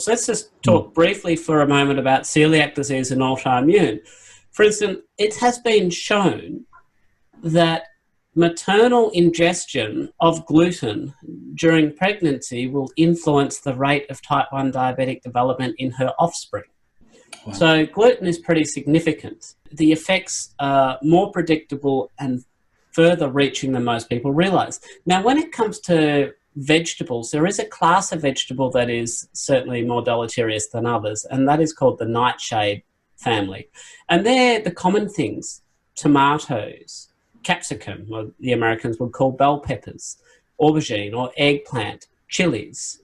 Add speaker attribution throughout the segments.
Speaker 1: So let's just talk briefly for a moment about celiac disease and autoimmune. For instance, it has been shown that maternal ingestion of gluten during pregnancy will influence the rate of type 1 diabetic development in her offspring. Wow. So gluten is pretty significant. The effects are more predictable and further reaching than most people realise. Now, when it comes to vegetables, there is a class of vegetable that is certainly more deleterious than others, and that is called the Nightshade family. And they're the common things: tomatoes, capsicum, or the Americans would call bell peppers, aubergine or eggplant, chiles,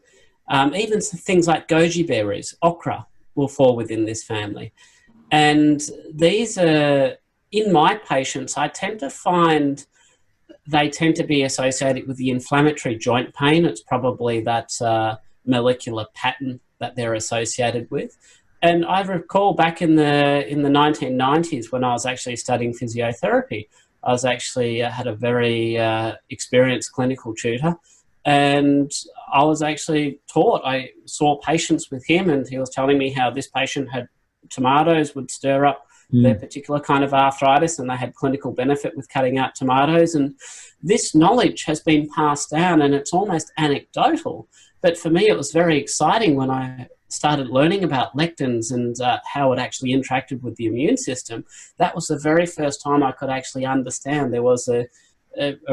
Speaker 1: even things like goji berries, okra will fall within this family. And these are, in my patients, I tend to find they tend to be associated with the inflammatory joint pain. It's probably that molecular pattern that they're associated with. And I recall back in the 1990s when I was actually studying physiotherapy, I was actually had a very experienced clinical tutor, and I was actually taught, I saw patients with him, and he was telling me how this patient had tomatoes would stir up their particular kind of arthritis, and they had clinical benefit with cutting out tomatoes. And this knowledge has been passed down, and it's almost anecdotal. But for me, it was very exciting when I started learning about lectins and how it actually interacted with the immune system. That was the very first time I could actually understand there was a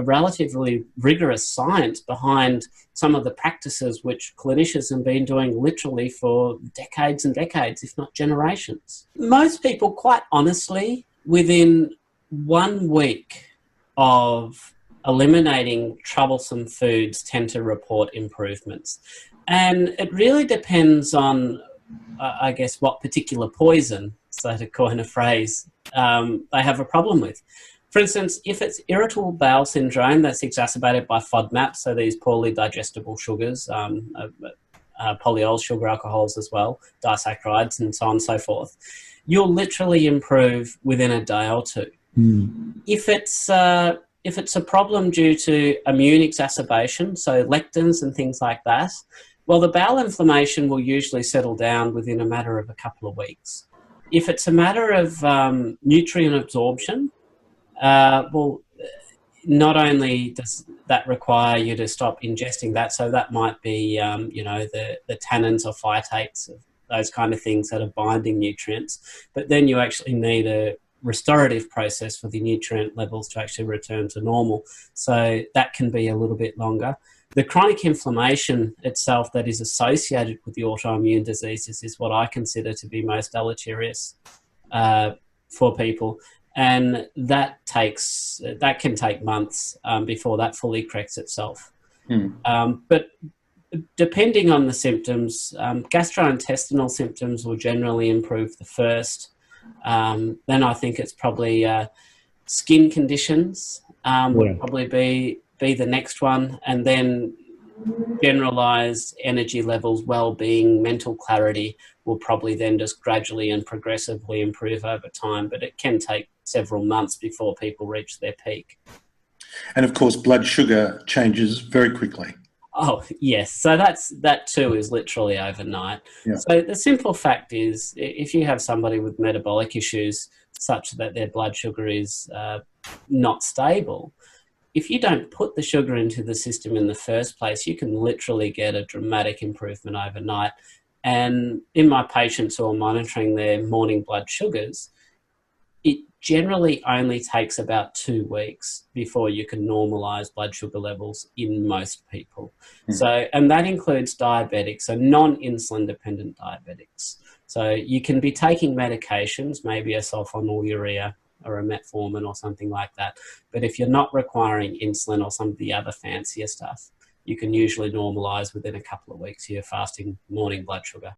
Speaker 1: relatively rigorous science behind some of the practices which clinicians have been doing literally for decades and decades, if not generations. Most people, quite honestly, within 1 week of eliminating troublesome foods, tend to report improvements. And it really depends on, I guess, what particular poison, so to coin a phrase, they have a problem with. For instance, if it's irritable bowel syndrome that's exacerbated by FODMAPs, so these poorly digestible sugars, polyol sugar alcohols as well, disaccharides and so on and so forth, you'll literally improve within a day or two. If it's a problem due to immune exacerbation, so lectins and things like that, well, the bowel inflammation will usually settle down within a matter of a couple of weeks. If it's a matter of nutrient absorption, well, not only does that require you to stop ingesting that, so that might be, the tannins or phytates, those kind of things that are binding nutrients, but then you actually need a restorative process for the nutrient levels to actually return to normal. So that can be a little bit longer. The chronic inflammation itself that is associated with the autoimmune diseases is what I consider to be most deleterious for people. And that can take months before that fully corrects itself. But depending on the symptoms, gastrointestinal symptoms will generally improve the first. Then I think it's probably skin conditions would probably be the next one, and then generalized energy levels, well-being, mental clarity will probably then just gradually and progressively improve over time, but it can take several months before people reach their peak.
Speaker 2: And of course, blood sugar changes very quickly.
Speaker 1: Oh, yes. So that too is literally overnight. Yeah. So the simple fact is, if you have somebody with metabolic issues such that their blood sugar is not stable, if you don't put the sugar into the system in the first place, you can literally get a dramatic improvement overnight. And in my patients who are monitoring their morning blood sugars, it generally only takes about 2 weeks before you can normalize blood sugar levels in most people. So, and that includes diabetics, so non-insulin dependent diabetics. So you can be taking medications, maybe a sulfonylurea or a metformin or something like that. But if you're not requiring insulin or some of the other fancier stuff, you can usually normalize within a couple of weeks your fasting morning blood sugar.